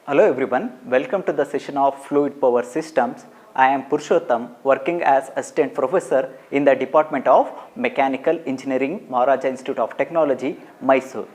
Hello everyone, welcome to the session of Fluid Power Systems. I am Purushottam, working as Assistant Professor in the Department of Mechanical Engineering, Maharaja Institute of Technology, Mysore.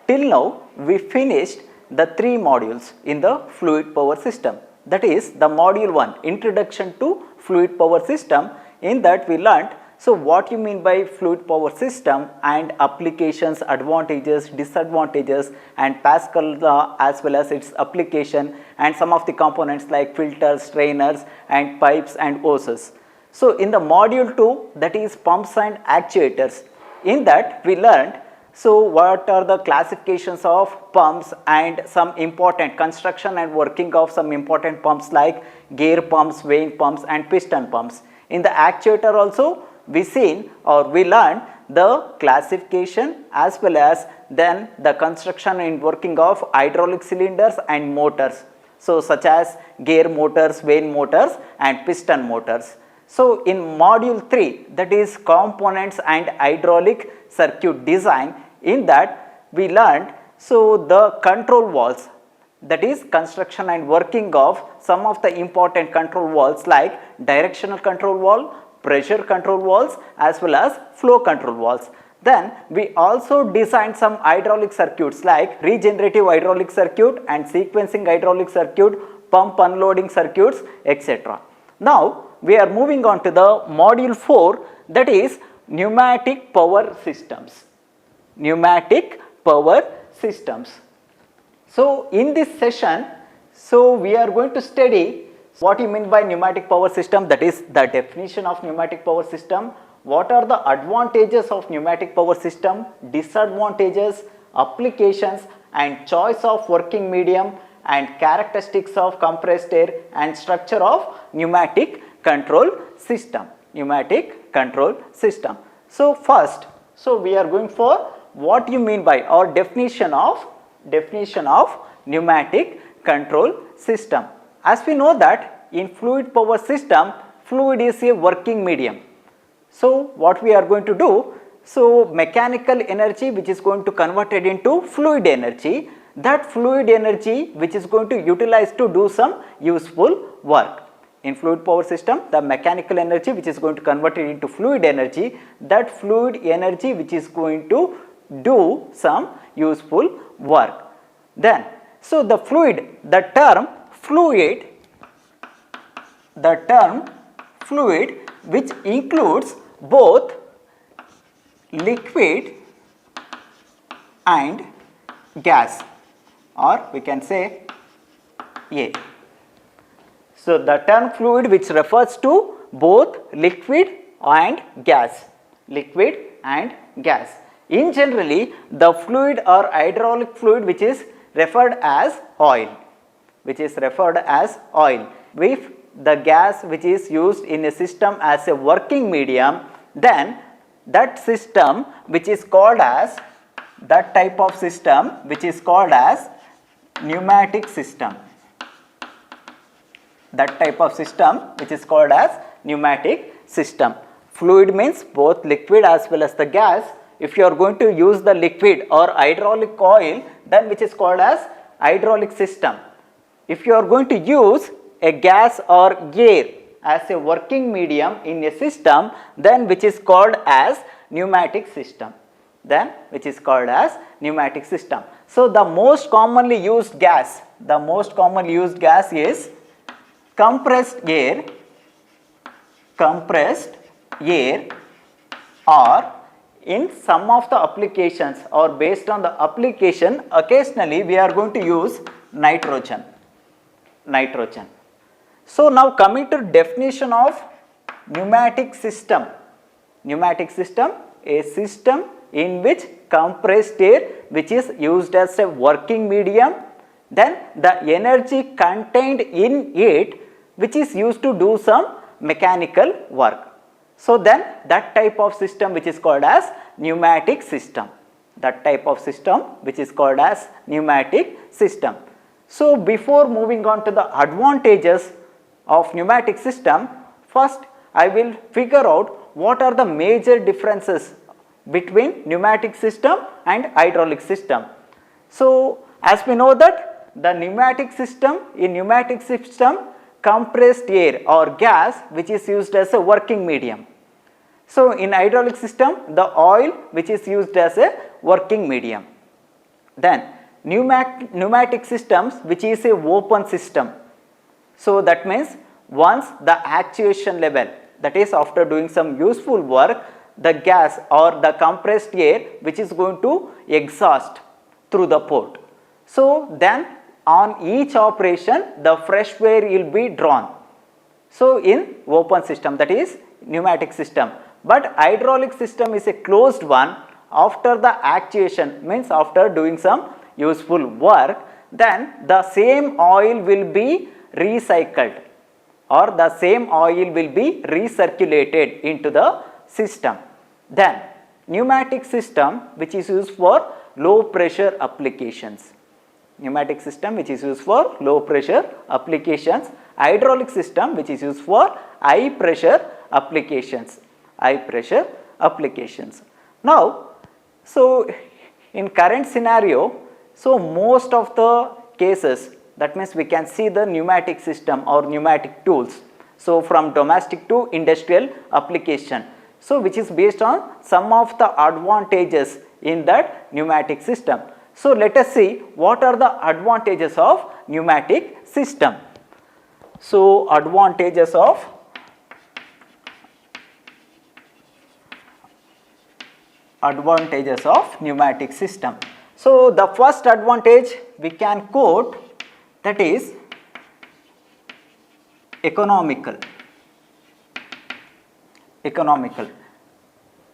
Till now, we finished the 3 modules in the Fluid Power System. That is the module 1, Introduction to Fluid Power System. In that we learnt what you mean by fluid power system and applications, advantages, disadvantages, and Pascal law as well as its application, and some of the components like filters, strainers, and pipes and hoses. So in the module 2, that is pumps and actuators, in that we learned what are the classifications of pumps and some important construction and working of some important pumps like gear pumps, vane pumps, and piston pumps. In the actuator also we learned the classification as well as then the construction and working of hydraulic cylinders and motors. So such as gear motors, vane motors, and piston motors. So in module 3, that is components and hydraulic circuit design, in that we learned the control valves, that is construction and working of some of the important control valves like directional control valve, pressure control valves, as well as flow control valves. Then we also designed some hydraulic circuits like regenerative hydraulic circuit and sequencing hydraulic circuit, pump unloading circuits, etc. Now we are moving on to the module 4, that is pneumatic power systems. Pneumatic power systems. So in this session, we are going to study what you mean by pneumatic power system, that is the definition of pneumatic power system, what are the advantages of pneumatic power system, disadvantages, applications, and choice of working medium, and characteristics of compressed air and structure of pneumatic control system. Pneumatic control system. So first, we are going for what you mean by or definition of pneumatic control system. As we know that in fluid power system, fluid is a working medium. So what we are going to do, mechanical energy which is going to convert it into fluid energy, that fluid energy which is going to utilize to do some useful work. In fluid power system, the mechanical energy which is going to convert it into fluid energy, that fluid energy which is going to do some useful work. Then, the fluid, the term fluid which includes both liquid and gas, or we can say air. So the term fluid which refers to both liquid and gas. In generally, the fluid or hydraulic fluid which is referred as oil. If the gas which is used in a system as a working medium, then that system which is called as, that type of system which is called as pneumatic system. That type of system which is called as pneumatic system. Fluid means both liquid as well as the gas. If you are going to use the liquid or hydraulic oil, then which is called as hydraulic system. If you are going to use a gas or air as a working medium in a system, then which is called as pneumatic system. So the most commonly used gas is compressed air, or in some of the applications or based on the application, occasionally we are going to use nitrogen. So now coming to definition of pneumatic system. A system in which compressed air which is used as a working medium, then the energy contained in it which is used to do some mechanical work. So then that type of system which is called as pneumatic system. So before moving on to the advantages of pneumatic system, first I will figure out what are the major differences between pneumatic system and hydraulic system. So as we know that the pneumatic system, in pneumatic system, compressed air or gas which is used as a working medium. So in hydraulic system, the oil which is used as a working medium. Then pneumatic systems which is a open system. So that means once the actuation level, that is after doing some useful work, the gas or the compressed air which is going to exhaust through the port. So then on each operation the fresh air will be drawn. So in open system, that is pneumatic system. But hydraulic system is a closed one. After the actuation, means after doing some useful work, then the same oil will be recycled or the same oil will be recirculated into the system. Then pneumatic system which is used for low pressure applications. Pneumatic system which is used for low pressure applications. Hydraulic system which is used for high pressure applications. High pressure applications. Now, so in current scenario, so most of the cases, that means we can see the pneumatic system or pneumatic tools. So from domestic to industrial application. So which is based on some of the advantages in that pneumatic system. So let us see what are the advantages of pneumatic system. So advantages of pneumatic system. So the first advantage we can quote, that is economical.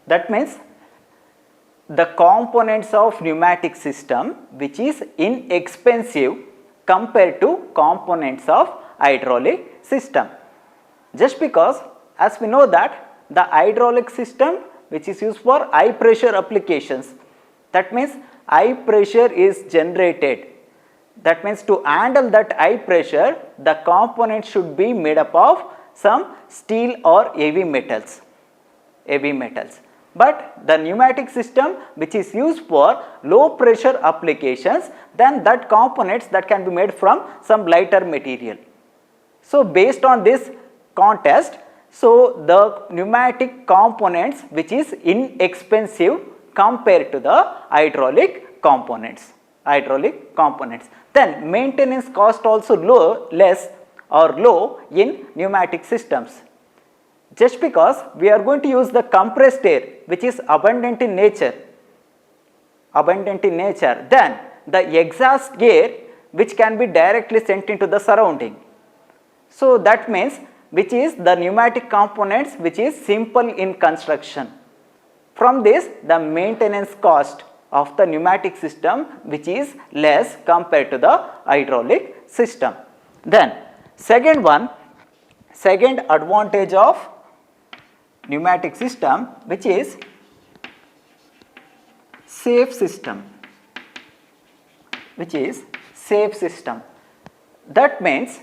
That means the components of pneumatic system which is inexpensive compared to components of hydraulic system. Just because as we know that the hydraulic system which is used for high pressure applications, that means high pressure is generated. That means to handle that high pressure, the components should be made up of some steel or heavy metals. But the pneumatic system which is used for low pressure applications, then that components that can be made from some lighter material. So based on this contest, so the pneumatic components which is inexpensive compared to the hydraulic components. Then maintenance cost also low in pneumatic systems. Just because we are going to use the compressed air which is abundant in nature, then the exhaust air which can be directly sent into the surrounding. So that means which is the pneumatic components which is simple in construction. From this, the maintenance cost of the pneumatic system which is less compared to the hydraulic system. Then second advantage of pneumatic system which is safe system. That means,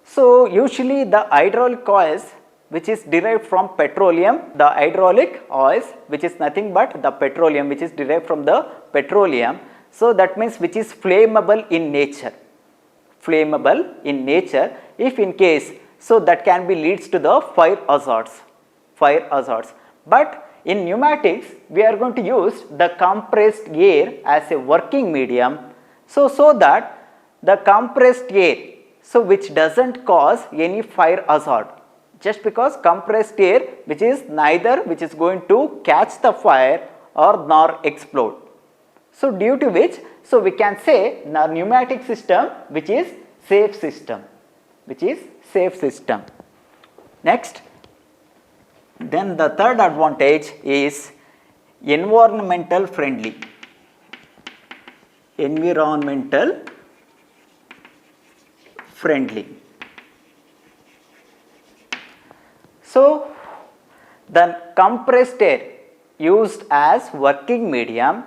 so usually the hydraulic oils which is derived from petroleum, the hydraulic oils which is nothing but the petroleum which is derived from the petroleum. So that means which is flammable in nature. If in case, so that can be leads to the fire hazards. But in pneumatics we are going to use the compressed air as a working medium. So that the compressed air, so which doesn't cause any fire hazard. Just because compressed air which is going to catch the fire or nor explode. So due to which, so we can say the pneumatic system which is safe system. Next, then the third advantage is environmental friendly. So the compressed air used as working medium,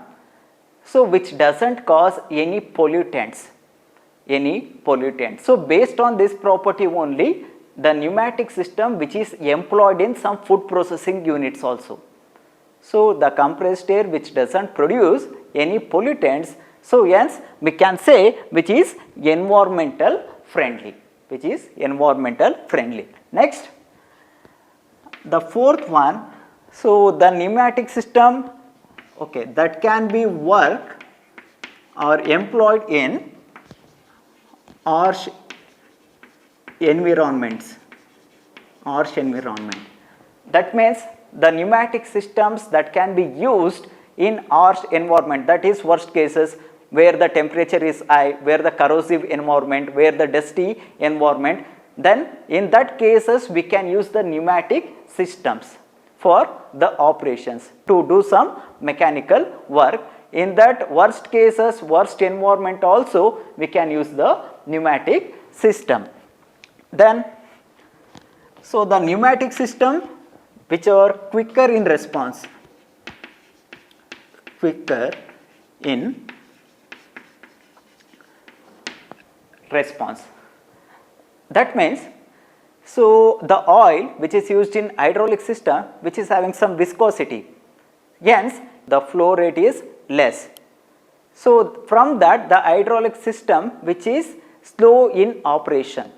so which doesn't cause any pollutants. So based on this property only, the pneumatic system which is employed in some food processing units also. So the compressed air which doesn't produce any pollutants, So hence we can say which is environmental friendly, which is environmental friendly. Next, the fourth one, so the pneumatic system, okay, that can be work or employed in harsh environments, harsh environment. That means the pneumatic systems that can be used in harsh environment, that is worst cases where the temperature is high, where the corrosive environment, where the dusty environment, then in that cases we can use the pneumatic systems for the operations to do some mechanical work. In that worst cases, worst environment also we can use the pneumatic system. Then, so the pneumatic system which are quicker in response, quicker in response. That means, so the oil which is used in hydraulic system which is having some viscosity, hence the flow rate is less. So from that the hydraulic system which is slow in operation,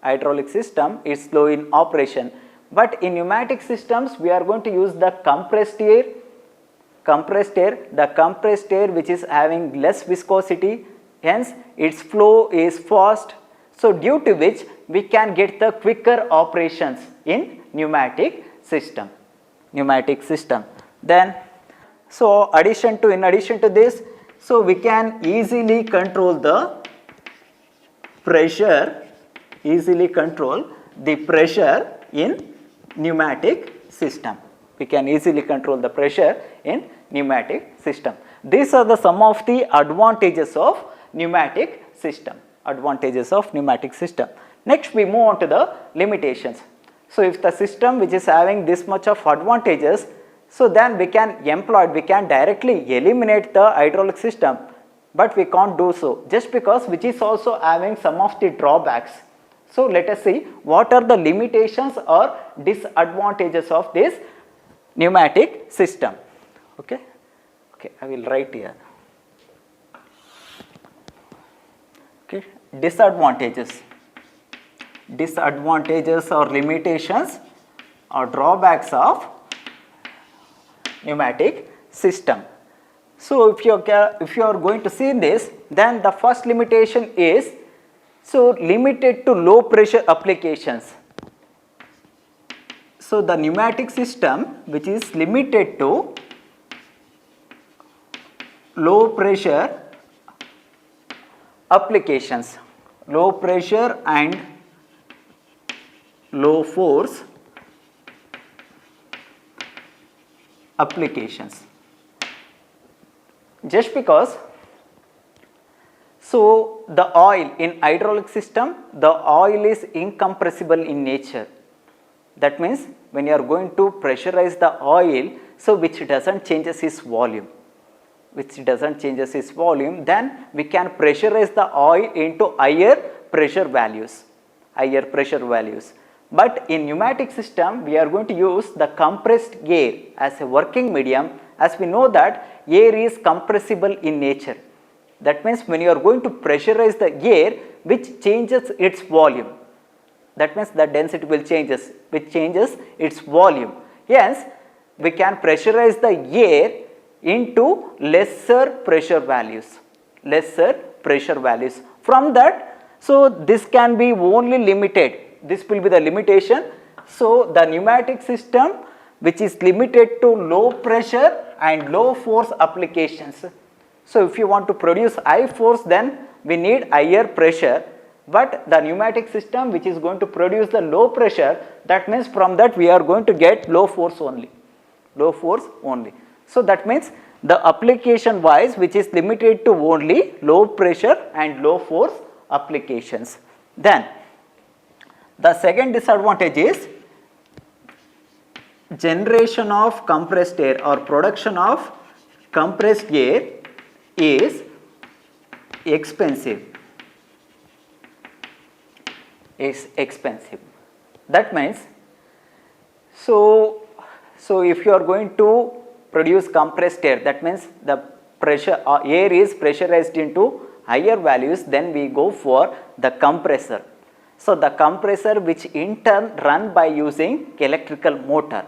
hydraulic system is slow in operation, but in pneumatic systems we are going to use the compressed air, the compressed air which is having less viscosity, hence its flow is fast. So due to which we can get the quicker operations in pneumatic system. Then, so in addition to this, so we can easily control the pressure, in pneumatic system. We can easily control the pressure in pneumatic system. These are the some of the advantages of pneumatic system. Next we move on to the limitations. So if the system which is having this much of advantages, so then we can directly eliminate the hydraulic system, but we can't do so just because which is also having some of the drawbacks. So let us see what are the limitations or disadvantages of this pneumatic system. Okay, I will write here. Okay, disadvantages or limitations or drawbacks of pneumatic system. So if you are going to see this, then the first limitation is so limited to low pressure applications. So the pneumatic system which is limited to low pressure applications, low pressure and low force applications. Just because, so the oil in hydraulic system, the oil is incompressible in nature. That means when you are going to pressurize the oil, so which doesn't changes its volume, then we can pressurize the oil into higher pressure values. But in pneumatic system we are going to use the compressed air as a working medium, as we know that air is compressible in nature. That means when you are going to pressurize the air which changes its volume, that means the density will changes, which changes its volume. Hence we can pressurize the air into lesser pressure values. From that, so this can be only limited, this will be the limitation. So the pneumatic system which is limited to low pressure and low force applications. So if you want to produce high force, then we need higher pressure, but the pneumatic system which is going to produce the low pressure, that means from that we are going to get low force only. So that means the application wise which is limited to only low pressure and low force applications. Then the second disadvantage is generation of compressed air or production of compressed air is expensive. That means, so if you are going to produce compressed air, that means the pressure, air is pressurized into higher values, then we go for the compressor. So the compressor which in turn run by using electrical motor.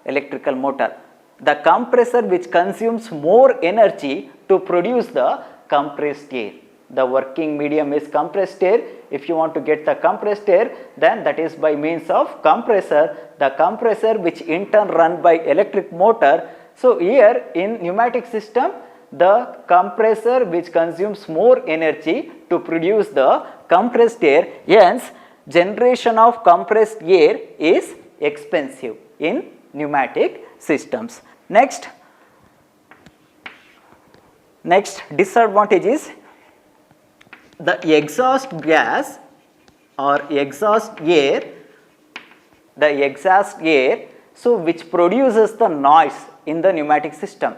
The compressor which consumes more energy to produce the compressed air. The working medium is compressed air. If you want to get the compressed air, then that is by means of compressor. The compressor which in turn run by electric motor. So here in pneumatic system, the compressor which consumes more energy to produce the compressed air. Hence, generation of compressed air is expensive in pneumatic systems. Next disadvantage is the exhaust gas or exhaust air, so which produces the noise in the pneumatic system.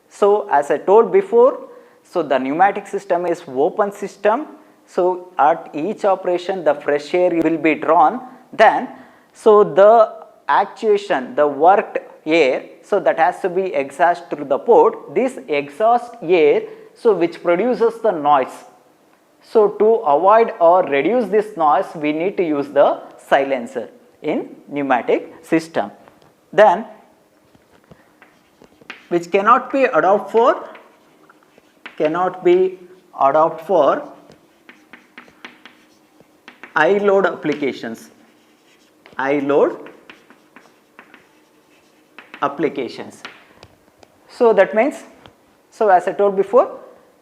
So as I told before, so the pneumatic system is open system. So at each operation the fresh air will be drawn. Then so the actuation, the worked air, so that has to be exhaust through the port. This exhaust air, so which produces the noise. So to avoid or reduce this noise, we need to use the silencer in pneumatic system. Then which cannot be adopted for high load applications. So that means, so as I told before,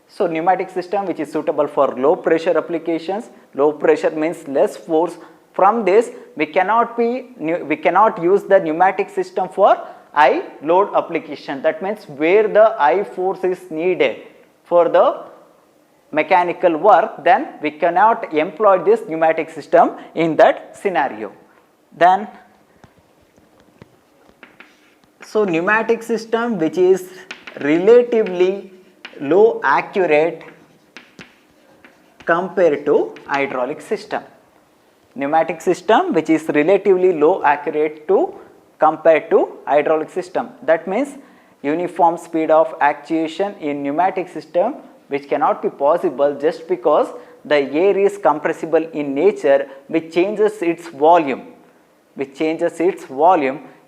so pneumatic system which is suitable for low pressure applications. Low pressure means less force. From this we cannot use the pneumatic system for high load application. That means where the high force is needed for the mechanical work, then we cannot employ this pneumatic system in that scenario. Then so pneumatic system which is relatively low accurate compared to hydraulic system. Pneumatic system which is relatively low accurate compared to hydraulic system. That means uniform speed of actuation in pneumatic system which cannot be possible just because the air is compressible in nature, which changes its volume.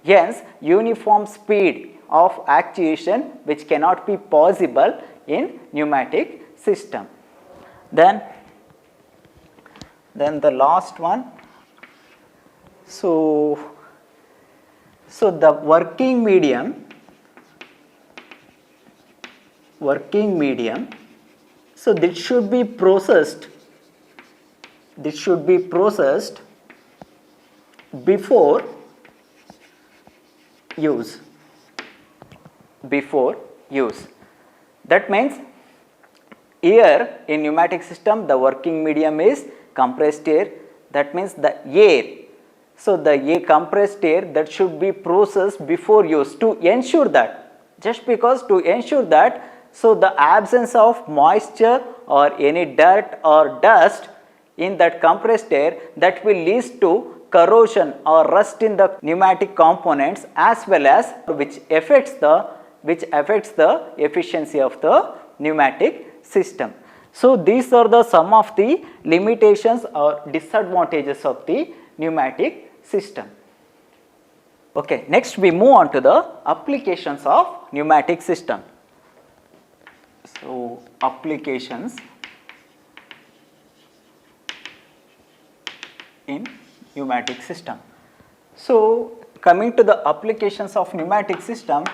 Hence uniform speed of actuation which cannot be possible in pneumatic system. Then the last one, so the working medium, so this should be processed before use. That means here in pneumatic system the working medium is compressed air. That means the air, so the compressed air that should be processed before use to ensure that, so the absence of moisture or any dirt or dust in that compressed air that will lead to corrosion or rust in the pneumatic components, as well as which affects the efficiency of the pneumatic system. So these are some of the limitations or disadvantages of the pneumatic system. Okay, next we move on to the applications of pneumatic system. So applications in pneumatic system. So coming to the applications of pneumatic system,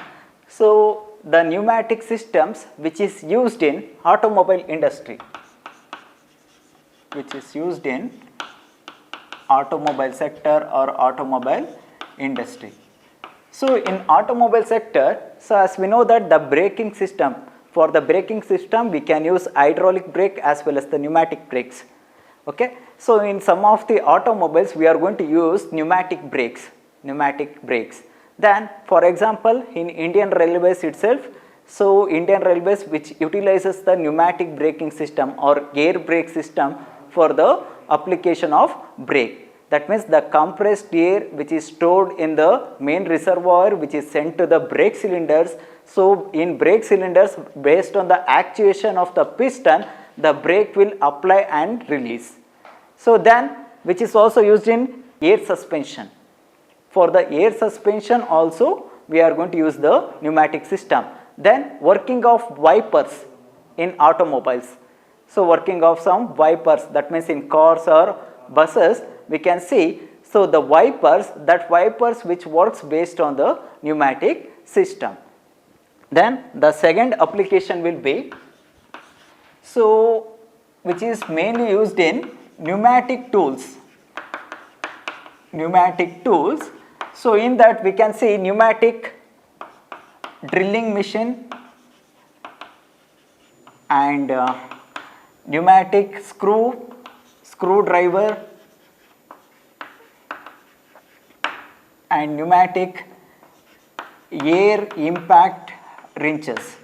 so the pneumatic systems which is used in automobile industry, sector or automobile industry. So in automobile sector, so as we know that the braking system, for the braking system we can use hydraulic brake as well as the pneumatic brakes. Okay, so in some of the automobiles we are going to use pneumatic brakes. Then for example in Indian Railways itself, so Indian Railways which utilizes the pneumatic braking system or air brake system for the application of brake. That means the compressed air which is stored in the main reservoir which is sent to the brake cylinders. So in brake cylinders, based on the actuation of the piston, the brake will apply and release. So then, which is also used in air suspension. For the air suspension also we are going to use the pneumatic system. Then working of wipers in automobiles. So working of some wipers, that means in cars or buses we can see. So the wipers, that wipers which works based on the pneumatic system. Then the second application will be, so which is mainly used in pneumatic tools. Pneumatic tools. So in that we can see pneumatic drilling machine and pneumatic screwdriver and pneumatic air impact wrenches.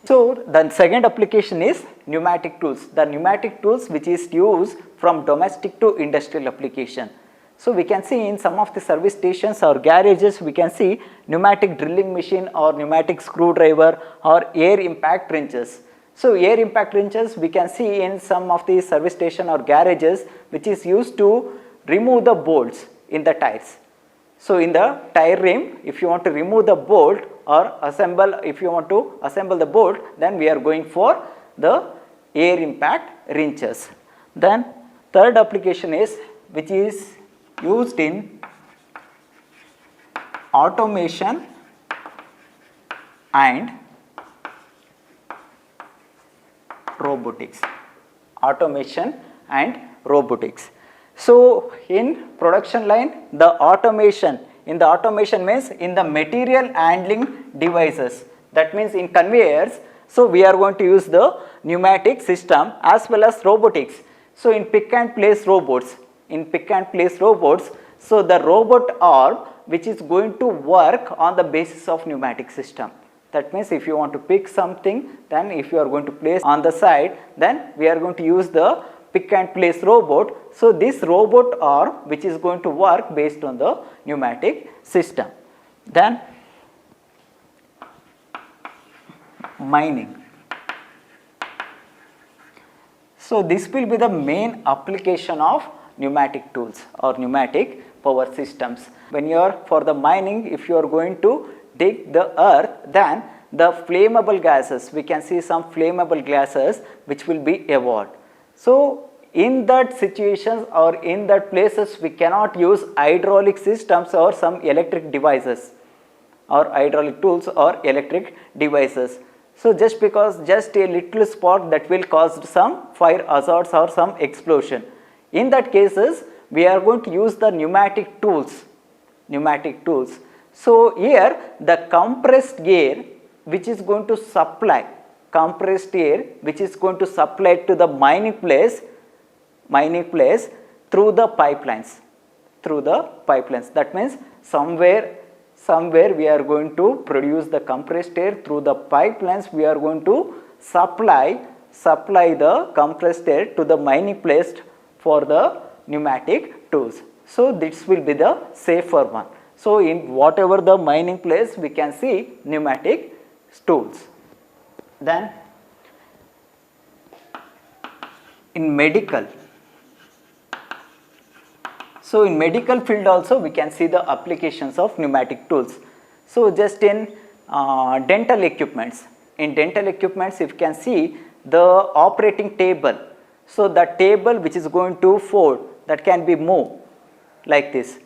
So the second application is pneumatic tools. The pneumatic tools which is used from domestic to industrial application. So we can see in some of the service stations or garages we can see pneumatic drilling machine or pneumatic screwdriver or air impact wrenches. So air impact wrenches we can see in some of the service station or garages which is used to remove the bolts in the tires. So in the tire rim, if you want to remove the bolt or assemble, if you want to assemble the bolt, then we are going for the air impact wrenches. Then third application is which is used in automation and robotics. Automation and robotics. So in production line, the automation, in the automation means in the material handling devices, that means in conveyors. So we are going to use the pneumatic system as well as robotics. So in pick and place robots, so the robot arm which is going to work on the basis of pneumatic system. That means if you want to pick something, then if you are going to place on the side, then we are going to use the pick and place robot. So this robot arm which is going to work based on the pneumatic system. Then mining. So this will be the main application of pneumatic tools or pneumatic power systems. When you are for the mining, if you are going to dig the earth, then the flammable gases, we can see some flammable gases which will be evolved. So in that situations or in that places we cannot use hydraulic systems or some electric devices or hydraulic tools or electric devices. So just because just a little spark that will cause some fire hazards or some explosion. In that cases we are going to use the pneumatic tools. So here the compressed air which is going to supply, to the mining place through the pipelines. That means somewhere we are going to produce the compressed air through the pipelines. We are going to supply the compressed air to the mining place for the pneumatic tools. So this will be the safer one. So in whatever the mining place we can see pneumatic tools. Then in medical. So in medical field also we can see the applications of pneumatic tools. So just in dental equipments. In dental equipments if you can see the operating table. So the table which is going to fold, that can be moved like this.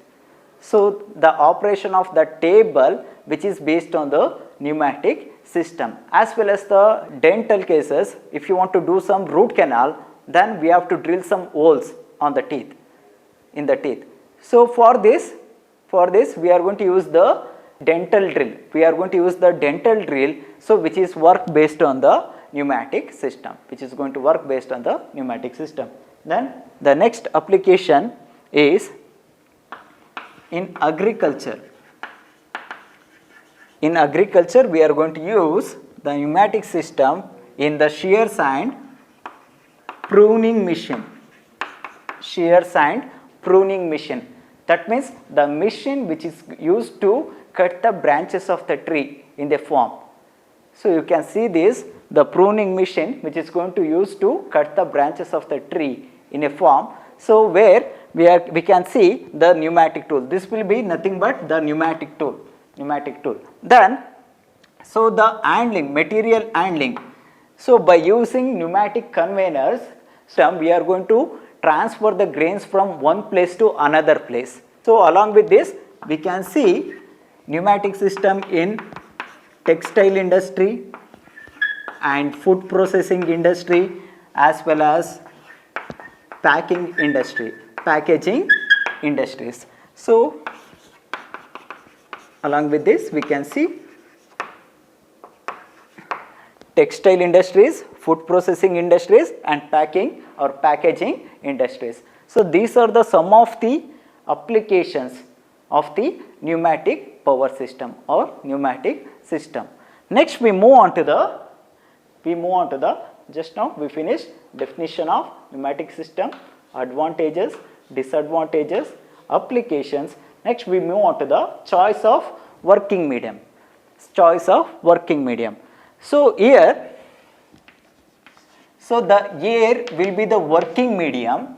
So the operation of the table which is based on the pneumatic system. As well as the dental cases, if you want to do some root canal, then we have to drill some holes on the teeth, in the teeth. So for this we are going to use the dental drill. So which is work based on the pneumatic system, Then the next application is in agriculture. In agriculture we are going to use the pneumatic system in the shears and pruning machine, shears and pruning machine. That means the machine which is used to cut the branches of the tree in the form. So you can see this, the pruning machine which is going to use to cut the branches of the tree in a form. So where we can see the pneumatic tool. This will be nothing but the pneumatic tool. Then so the handling, material handling. So by using pneumatic conveyors, we are going to transfer the grains from one place to another place. So along with this, we can see pneumatic system in textile industry and food processing industry, as well as packaging industries. So along with this, we can see textile industries, food processing industries and packaging industries. So these are the some of the applications of the pneumatic power system or pneumatic system. Next we move on to the just now we finished definition of pneumatic system, advantages, disadvantages, applications. Next we move on to the choice of working medium. So here, so the air will be the working medium.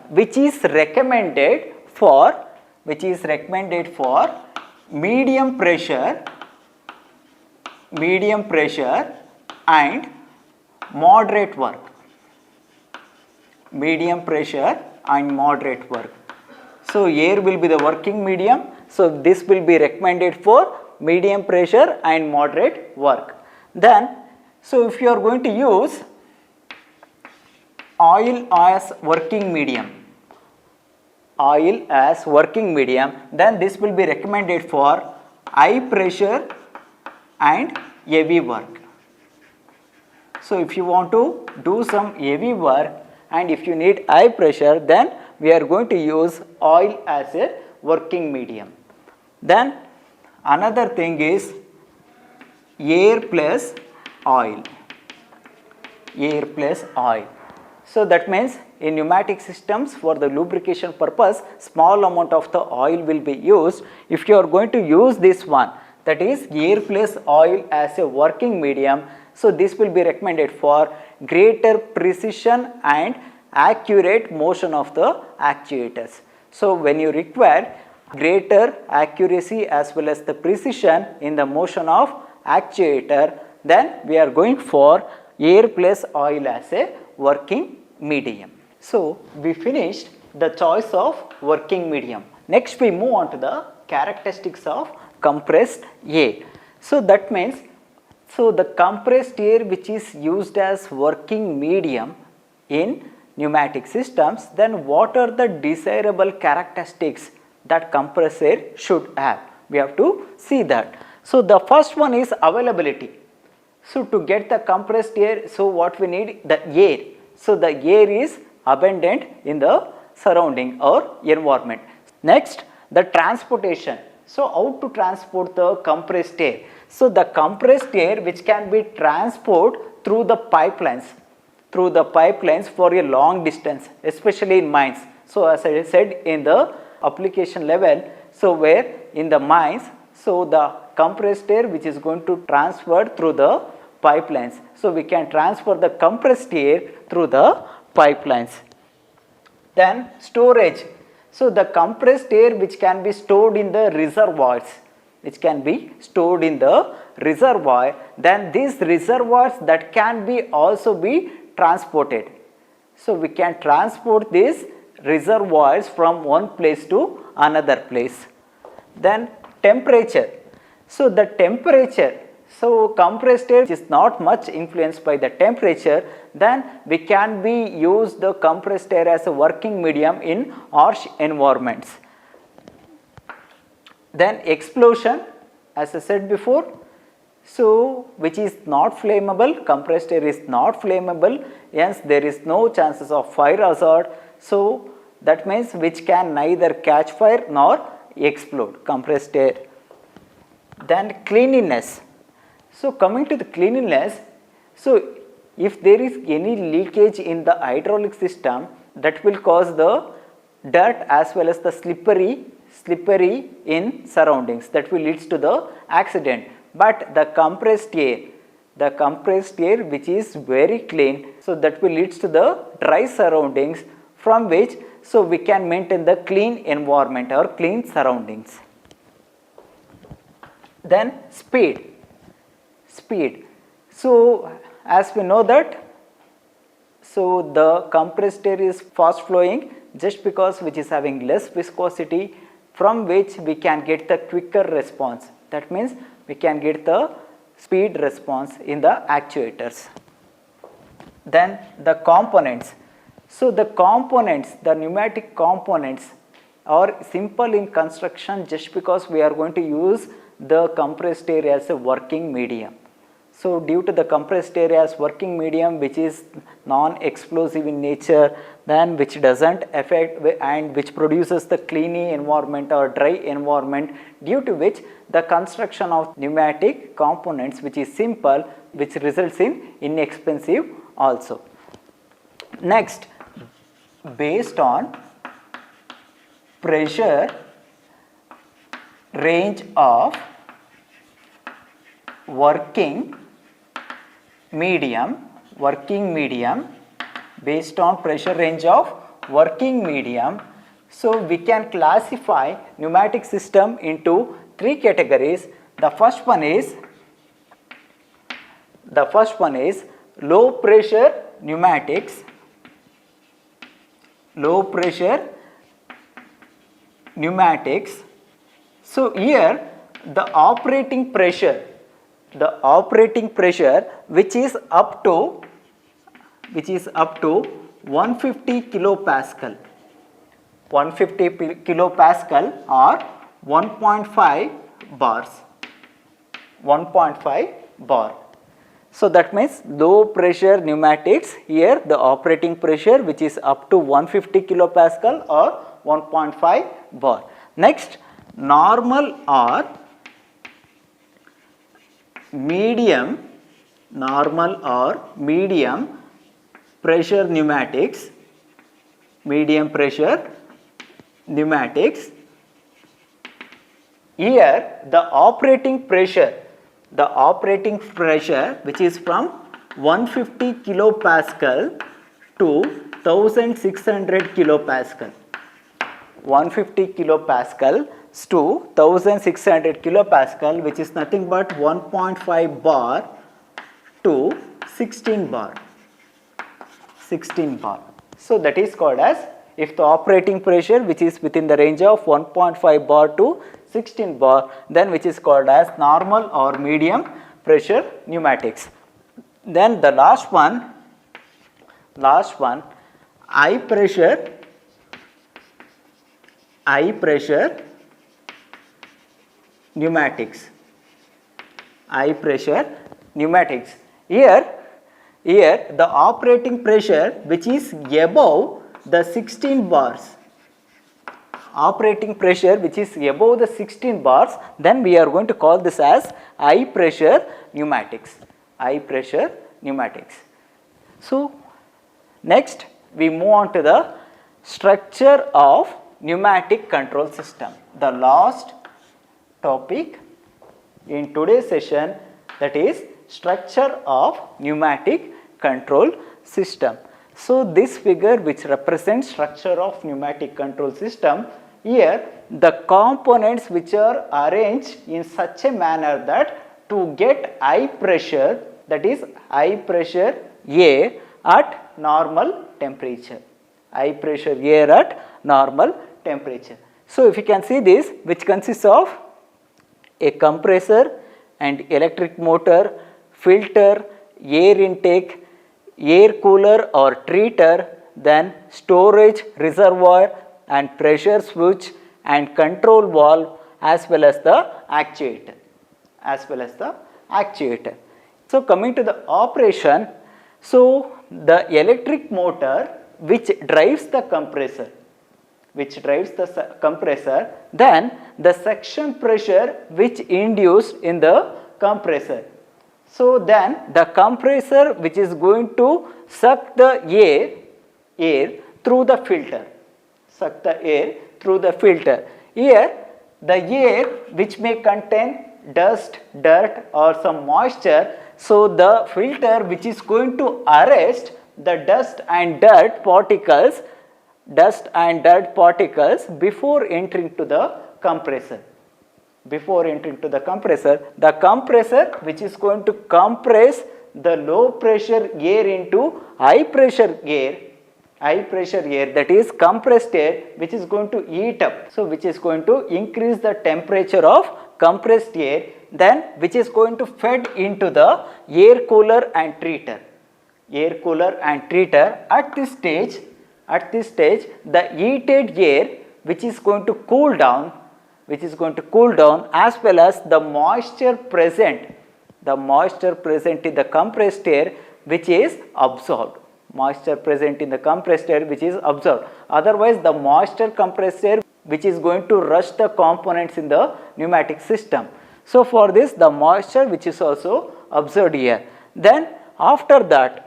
Which is recommended for medium pressure and moderate work. So air will be the working medium. So this will be recommended for medium pressure and moderate work. Then, so if you are going to use oil as working medium, then this will be recommended for high pressure and heavy work. So if you want to do some heavy work and if you need high pressure, then we are going to use oil as a working medium. Then another thing is air plus oil. So that means in pneumatic systems, for the lubrication purpose, small amount of the oil will be used. If you are going to use this one, that is air plus oil as a working medium, so this will be recommended for greater precision and accurate motion of the actuators. So when you require greater accuracy as well as the precision in the motion of actuator, then we are going for air plus oil as a working medium. So we finished the choice of working medium. Next we move on to the characteristics of compressed air. So that means, so the compressed air which is used as working medium in pneumatic systems, then what are the desirable characteristics that compressed air should have? We have to see that. So the first one is availability. So to get the compressed air, so what we need? The air. So the air is abundant in the surrounding or environment. Next, the transportation. So how to transport the compressed air? So the compressed air which can be transported through the pipelines for a long distance, especially in mines. So as I said in the application level, so where in the mines, so the compressed air which is going to transfer through the pipelines. So we can transfer the compressed air through the pipelines. Then storage. So the compressed air which can be stored in the reservoirs, then these reservoirs that can be also be transported. So we can transport these reservoirs from one place to another place. Then temperature. So the temperature, so compressed air is not much influenced by the temperature, then we can be use the compressed air as a working medium in harsh environments. Then explosion, as I said before, so which is not flammable, compressed air is not flammable, hence there is no chances of fire hazard. So that means which can neither catch fire nor explode, compressed air. Then cleanliness. So coming to the cleanliness, So if there is any leakage in the hydraulic system, that will cause the dirt as well as the slippery in surroundings, that will leads to the accident. But the compressed air which is very clean, so that will leads to the dry surroundings, from which so we can maintain the clean environment or clean surroundings. Then speed. So as we know that, so the compressed air is fast flowing just because which is having less viscosity, from which we can get the quicker response. That means we can get the speed response in the actuators. Then the components. So the components, the pneumatic components are simple in construction just because we are going to use the compressed air as a working medium. So due to the compressed air as working medium, which is non-explosive in nature, then which doesn't affect and which produces the cleaning environment or dry environment, due to which the construction of pneumatic components which is simple, which results in inexpensive also. Next, based on pressure range of working medium, based on pressure range of working medium, so we can classify pneumatic system into three categories. The first one is low pressure pneumatics. So here the operating pressure which is up to 150 kilopascal or 1.5 bar. So that means low pressure pneumatics, here the operating pressure which is up to 150 kilopascal or 1.5 bar. Next, normal or medium pressure pneumatics, here the operating pressure which is from 150 kilopascal to 1600 kilopascal. 150 kilopascal to 1600 kilopascal, which is nothing but 1.5 bar to 16 bar. So that is called as, if the operating pressure which is within the range of 1.5 bar to 16 bar, then which is called as normal or medium pressure pneumatics. Then the last one, high pressure pneumatics. Here the operating pressure which is above the 16 bars. Then we are going to call this as high pressure pneumatics. So next we move on to the structure of pneumatic control system, the last topic in today's session, that is structure of pneumatic control system. So this figure which represents structure of pneumatic control system, here the components which are arranged in such a manner that to get high pressure, that is high pressure air at normal temperature. So if you can see this, which consists of a compressor and electric motor, filter, air intake, air cooler or treater, then storage reservoir and pressure switch and control valve, as well as the actuator. So coming to the operation, so the electric motor which drives the compressor, then the suction pressure which induced in the compressor. So then the compressor which is going to suck the air through the filter, suck the air through the filter. Here the air which may contain dust, dirt or some moisture, so the filter which is going to arrest the dust and dirt particles before entering to the compressor. Before entering to the compressor which is going to compress the low pressure air into high pressure air, that is compressed air, which is going to heat up. So which is going to increase the temperature of compressed air, then which is going to fed into the air cooler and treater. At this stage the heated air which is going to cool down, as well as the moisture present in the compressed air which is absorbed. Otherwise the moisture compressed air which is going to rush the components in the pneumatic system. So for this the moisture which is also absorbed here. Then after that,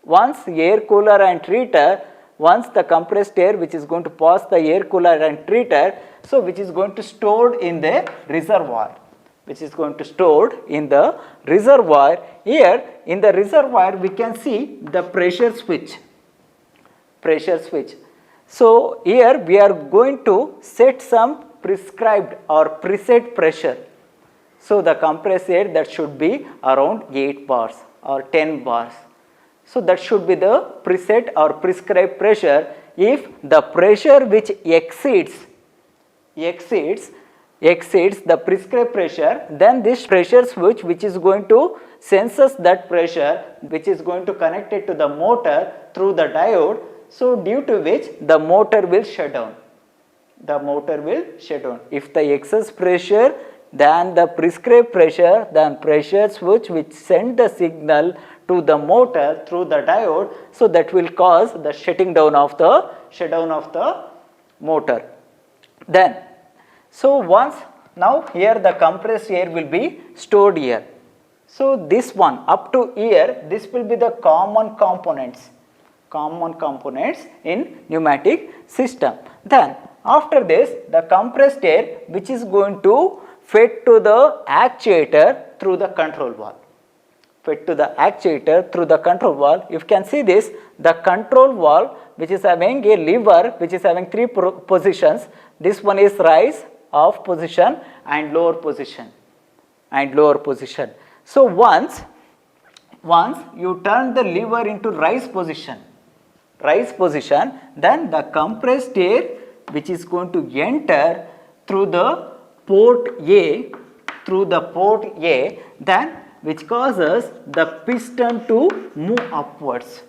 once air cooler and treater, once the compressed air which is going to pass the air cooler and treater, so which is going to stored in the reservoir, Here in the reservoir we can see the pressure switch. So here we are going to set some prescribed or preset pressure. So the compressed air that should be around 8 bars or 10 bars. So that should be the preset or prescribed pressure. If the pressure which exceeds the prescribed pressure, then this pressure switch which is going to senses that pressure, which is going to connect it to the motor through the diode. So due to which the motor will shut down. If the excess pressure than the prescribed pressure, then pressure switch which send the signal to the motor through the diode, so that will cause the shutdown of the motor. Then so once now here the compressed air will be stored here. So this one up to here, this will be the common components in pneumatic system. Then after this the compressed air which is going to fed to the actuator through the control valve. You can see this, the control valve which is having a lever which is having 3 positions. This one is rise, off position and lower position. So once you turn the lever into rise position, then the compressed air which is going to enter through the port A, then which causes the piston to move upwards.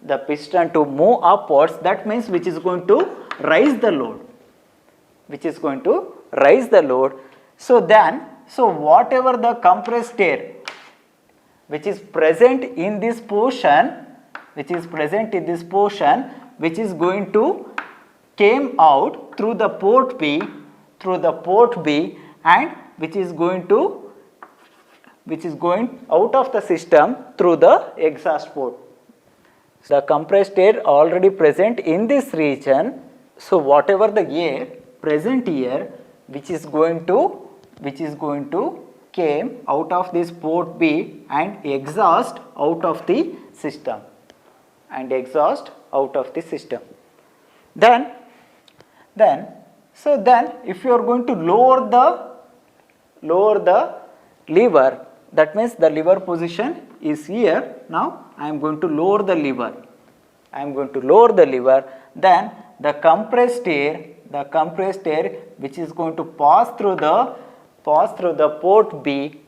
That means which is going to raise the load. So whatever the compressed air which is present in this portion, which is going to came out through the port B, and which is going out of the system through the exhaust port. The compressed air already present in this region. So whatever the air present here, which is going to came out of this port B and exhaust out of the system. Then if you are going to lower the lever, that means the lever position is here. Now I am going to lower the lever. Then the compressed air which is going to pass through the port B,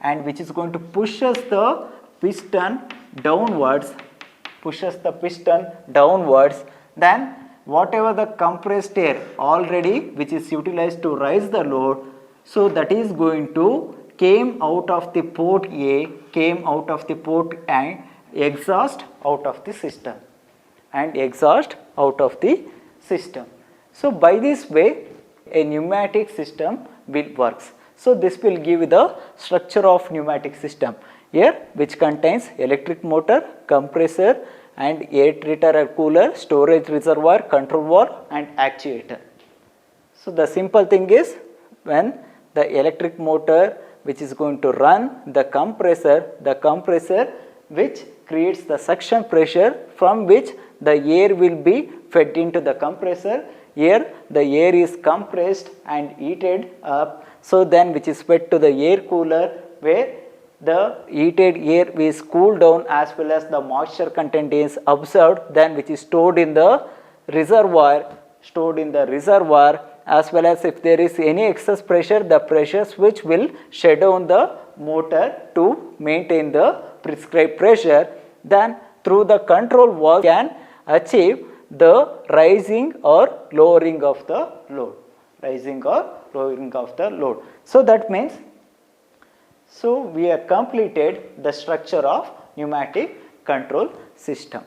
and which is going to pushes the piston downwards. Then whatever the compressed air already which is utilized to raise the load, so that is going to came out of the port A, and exhaust out of the system. So by this way a pneumatic system will works. So this will give the structure of pneumatic system here, which contains electric motor, compressor and air treater or cooler, storage reservoir, control valve and actuator. So the simple thing is, when the electric motor which is going to run the compressor which creates the suction pressure from which the air will be fed into the compressor. Here the air is compressed and heated up, so then which is fed to the air cooler, where the heated air is cooled down as well as the moisture content is absorbed, then which is stored in the reservoir, as well as if there is any excess pressure, the pressure switch will shut down the motor to maintain the prescribed pressure. Then through the control valve can achieve the rising or lowering of the load. So that means, so we have completed the structure of pneumatic control system.